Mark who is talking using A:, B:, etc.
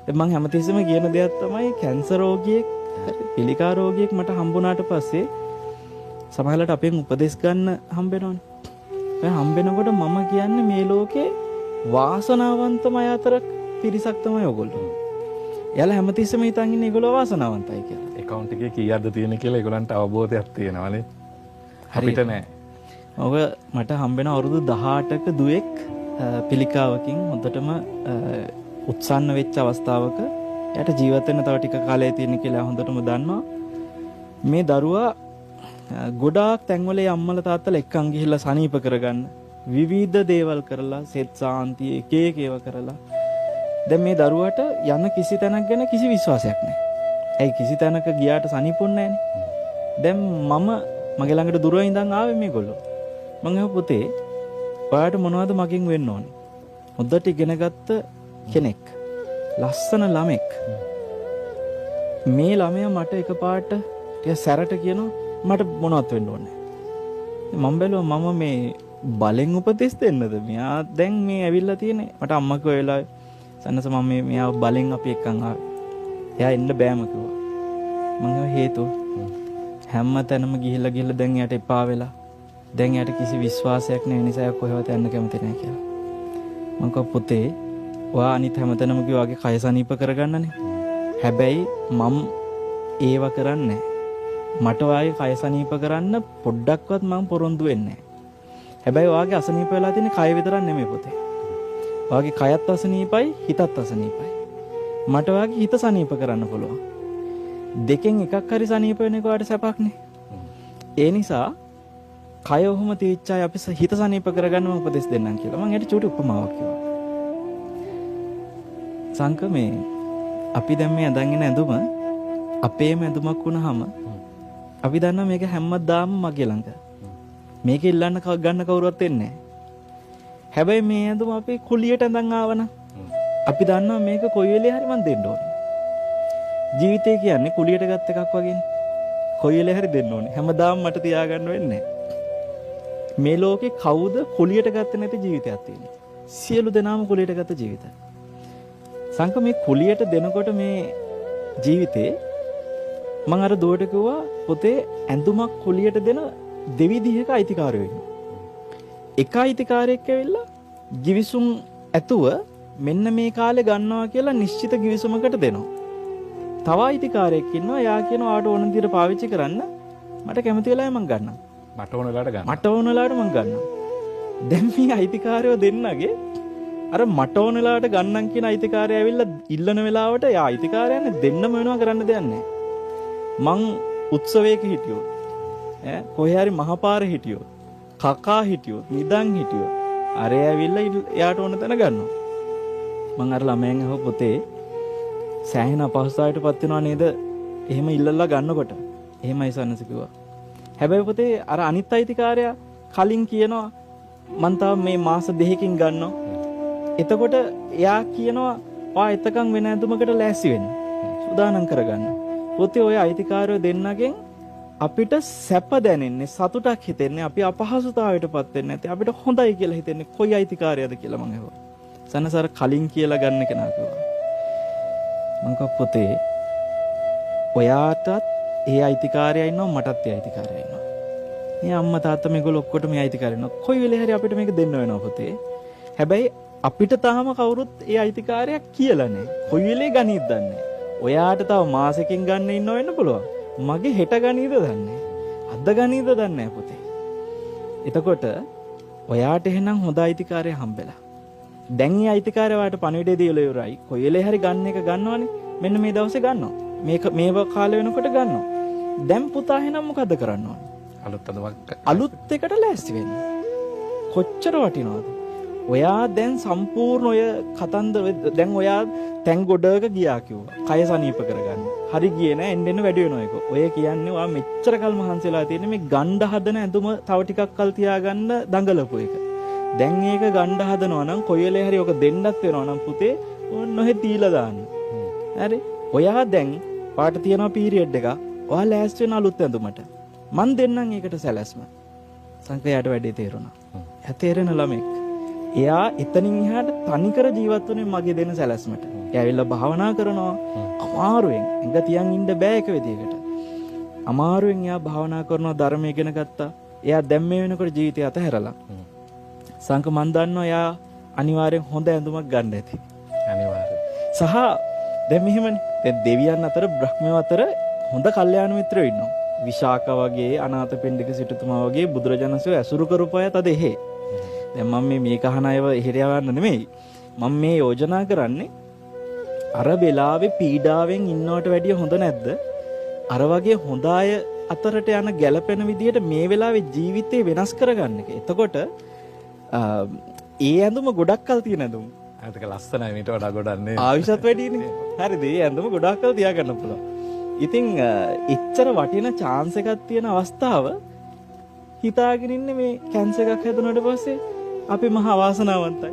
A: මම හැමතිස්සෙම කියන දෙයක් තමයි කැන්සර් රෝගියෙක් පිළිකා රෝගියෙක් මට හම්බුණාට පස්සේ සමහරවිට අපෙන් උපදෙස් ගන්න හම්බෙනවනේ. ඒ හම්බෙනකොට මම කියන්නේ මේ ලෝකේ වාසනාවන්තම අය අතර පිරිසක් තමයි ඔයගොල්ලෝ. එයාලා හැමතිස්සෙම හිතන් ඉන්නේ ඒගොල්ලෝ වාසනාවන්තයි කියලා.
B: account එකේ කීයක්ද තියෙන කියලා ඒගොල්ලන්ට අවබෝධයක් තියෙනවානේ. අපිට නෑ.
A: ඔබ මට හම්බෙන අවුරුදු 18ක දුවෙක් පිළිකාවකින් හොඳටම උත්සන්න වෙච්ච අවස්ථාවක එයාට ජීවත් වෙන්න තව ටික කාලයක් තියෙන කියලා හොඳටම දන්නවා. මේ දරුවා ගොඩාක් තැන්වල අම්මලා තාත්තලා එක්කන් ගිහිල්ලා සනීප කරගන්න විවිධ දේවල් කරලා සෙත් සාන්තිය එක එක ඒවා කරලා දැන් මේ දරුවාට යන කිසි තැනක් ගැන කිසි විශ්වාසයක් නැහැ. ඇයි කිසි තැනක ගියාට සනීපුන්නේ නැහනේ. දැන් මම මගේ ළඟට දුර ඉඳන් ආවේ මේගොල්ලෝ. මං අහුව පුතේ ඔයාට මොනවද මගෙන් වෙන්න ඕනේ? හොඳට ඉගෙනගත්ත කෙනෙක්. ලස්සන ළමෙක්. මේ ළමයා මට එකපාරට ටික සැරට කියනවා මට මොනවත් වෙන්න ඕනේ. මම බැලුවා මම මේ බලෙන් උපදෙස් දෙන්නද? මෙයා දැන් මේ ඇවිල්ලා තියෙන්නේ. මට අම්මා කිව්වා වෙලාවේ සන්නස මම මෙයා බලෙන් අපි එක්කන් ආවේ. එයා එන්න බෑම කිව්වා. මම හේතුව හැම තැනම ගිහිල්ලා දැන් එයාට එපා වෙලා. දැන් එයාට කිසි විශ්වාසයක් නැහැ නිසා කොහෙවත් යන්න කැමති නැහැ කියලා. මම කිව්වා පුතේ ඔයා අනිත් හැමතැනම කිව්වාගේ කය සනීප කරගන්නනේ. හැබැයි මම ඒව කරන්නේ නැහැ. මට ඔයාගේ කය සනීප කරන්න පොඩ්ඩක්වත් මම පොරොන්දු වෙන්නේ නැහැ. හැබැයි ඔයාගේ අසනීප වෙලා තියෙන කය විතරක් නෙමෙයි පුතේ. ඔයාගේ කයත් අසනීපයි හිතත් අසනීපයි. මට ඔයාගේ හිත සනීප කරන්න පුළුවන්. දෙකෙන් එකක් හරි සනීප වෙන එක ඔයාට සැපක්නේ. ඒ නිසා කය ඔහොම තීච්චායි අපි හිත සනීප කරගන්න මම උපදෙස් දෙන්නම් කියලා. මම ඒකට චූටි උපමාවක් කිව්වා. සංක මේ අපි දැන් මේ අඳන් ඇඳුම අපේම ඇඳුමක් වුණාම අපි දන්නවා මේක හැමදාම මගේ ළඟ. මේක ඉල්ලන්න ගන්න කවුරුවත් එන්නේ නැහැ. හැබැයි මේ ඇඳුම අපි කුලියට අඳන් ආවනම් අපි දන්නවා මේක කොයි වෙලේ හරි මන් දෙන්න ඕනේ. ජීවිතය කියන්නේ කුලියට ගත් එකක් වගේනේ. කොයි වෙලේ හරි දෙන්න ඕනේ. හැමදාම මට තියාගන්න වෙන්නේ නැහැ. මේ ලෝකේ කවුද කුලියට ගත්තේ නැති ජීවිතයක් තියෙන්නේ? සියලු දෙනාම කුලියට ගත්ත ජීවිත. සංක මේ කුලියට දෙනකොට මේ ජීවිතේ මම අර දුවට කිව්වා පුතේ ඇඳුමක් කුලියට දෙන දෙවිදිහක අයිතිකාරයෝ ඉන්නවා. එක අයිතිකාරයෙක් ඇවිල්ලා givisum ඇතුව මෙන්න මේ කාලේ ගන්නවා කියලා නිශ්චිත givisumකට දෙනවා. තව අයිතිකාරයෙක් ඉන්නවා යා කියනවා ආට ඕන විදිහට පාවිච්චි කරන්න මට කැමති වෙලාවෙ මම ගන්නම්.
B: මට ඕන වෙලාවට ගන්න.
A: මට ඕන වෙලාවට මම ගන්නම්. දැන් මේ අයිතිකාරයෝ දෙන්නගේ අර මට ඕන වෙලාවට ගන්නම් කියන අයිතිකාරය ඇවිල්ලා ඉල්ලන වෙලාවට යා අයිතිකාරයන්නේ දෙන්නම වෙනවා කරන්න දෙයක් නැහැ. මං උත්සවයක හිටියෝ කොහේ හරි මහපාරේ හිටියෝ කකා හිටියෝ නිදන් හිටියෝ අර ඇවිල්ලා එයාට ඕන තැන ගන්නවා. මං අර ළමයන් අහුව පුතේ සෑහෙන අපහසුතාවයටපත් වෙනවා නේද? එහෙම ඉල්ලලා ගන්නකොට. එහෙමයි සන්නස කිව්වා. හැබැයි පුතේ අර අනිත් අයිතිකාරයා කලින් කියනවා මං තාම මේ මාස 2කින් ගන්නවා. එතකොට එයා කියනවා ඔයා එතකන් වෙන ඇඳුමකට ලෑස්ති වෙන්න. සූදානම් කරගන්න. පුතේ ඔය අයිතිකාරයෝ දෙන්නගෙන් අපිට සැප දැනෙන්නේ සතුටක් හිතෙන්නේ අපි අපහසුතාවයටපත් වෙන්නේ නැති අපිට හොඳයි කියලා හිතෙන්නේ කොයි අයිතිකාරයද කියලා මං අහුවා. සන්නසර කලින් කියලා ගන්න කෙනා කිව්වා. මං කිව්වා පුතේ ඔයාටත් ඒ අයිතිකාරයා ඉන්නවා මටත් ඒ අයිතිකාරයා ඉන්නවා. මේ අම්මා තාත්තා මේගොල්ලෝ ඔක්කොට මේ අයිතිකාරයා ඉන්නවා. කොයි වෙලේ හරි අපිට මේක දෙන්න වෙනවා පුතේ. හැබැයි අපිට තාම කවුරුත් ඒ අයිතිකාරයක් කියලා නැහැ. කොයි වෙලේ ගනීද දන්නේ නැහැ. ඔයාට තව මාසෙකින් ගන්න ඉන්න වෙන්න පුළුවන්. මගේ හෙට ගනීද දන්නේ. අද ගනීද දන්නේ නැහැ පුතේ. එතකොට ඔයාට එහෙනම් හොඳ අයිතිකාරය හම්බෙලා. දැන් මේ අයිතිකාරය ඔයාට පණිවිඩය දීලා ඉවරයි. කොයි වෙලේ හරි ගන්න එක ගන්නවනේ. මෙන්න මේ දවසේ ගන්නවා. මේක කාලය වෙනකොට ගන්නවා. දැන් පුතා එහෙනම් මොකද කරන්න ඕනේ? අලුත් එකට ලෑස්ති වෙන්න. කොච්චර වටිනවද? ඔයා දැන් සම්පූර්ණ ඔය කතන්දර දැන් ඔයා තැන් ගොඩක ගියා කිව්වා. කය සනීප කරගන්න. හරි ගියේ නෑ එන්න වැඩි වෙනවා ඒක. ඔය කියන්නේ ඔයා මෙච්චර කල් මහන්සිලා තියෙන මේ ගණ්ඩ හදන ඇඳුම තව ටිකක් කල් තියාගන්න දඟලපු එක. දැන් ඒක ගණ්ඩ හදනවා නම් කොයි වෙලේ හරි ඔක දෙන්නත් වෙනවා නම් පුතේ ඕන්න ඔහෙ තීලා දාන්න. හරි? ඔයා දැන් පාට තියනවා පීරියඩ් එක. ඔයා ලෑස්ති වෙන අලුත් ඇඳුමට. මන් දෙන්නම් ඒකට සැලැස්ම. සංකේයට වැඩි තේරුණා. එයා තේරෙන ළමෙක්. එයා එතනින් එහාට තනිකර ජීවත් වුණේ මගේ දෙන සැලැස්මට. එයා ඇවිල්ලා භාවනා කරනවා. අමාරුවෙන් එංග තියන් ඉන්න බෑ එක විදියකට. අමාරුවෙන් එයා භාවනා කරනවා, ධර්මය ඉගෙන ගත්තා. එයා දැන් මේ වෙනකොට ජීවිතය අතහැරලා. සංක මන් දන්නවා එයා අනිවාර්යෙන් හොඳ ඇඳුමක් ගන්න ඇති.
B: අනිවාර්යයෙන්.
A: සහ දැන් මෙහෙමනේ. දැන් දෙවියන් අතර බ්‍රහ්මයෝ අතර හොඳ කල්යාණ මිත්‍රයෝ ඉන්නවා. විශාක වගේ, අනාථපිණ්ඩික සිටුතුමා වගේ බුදුරජාණන්සේ ඇසුරු කරපු අය තද එහෙ. දැන් මම මේක අහන අයව එහෙට යවන්න නෙමෙයි. මම මේ යෝජනා කරන්නේ අර වෙලාවේ පීඩාවෙන් ඉන්නවට වැඩිය හොඳ නැද්ද? අර වගේ හොඳ අය අතරට යන ගැළපෙන විදිහට මේ වෙලාවේ ජීවිතේ වෙනස් කරගන්න එක. එතකොට ඒ ඇඳුම ගොඩක් කල් තියෙන ඇඳුම.
B: ඒක ලස්සනයි මීට වඩා ගොඩක් නේ.
A: ආයුෂත් වැඩිනේ. හරිද? ඒ ඇඳුම ගොඩක් කල් තියාගන්න පුළුවන්. ඉතින් එච්චර වටින chance එකක් තියෙන අවස්ථාව හිතාගෙන ඉන්නේ මේ කැන්සර් එකක් හැදුනට පස්සේ අපි මහා වාසනාවන්තයි.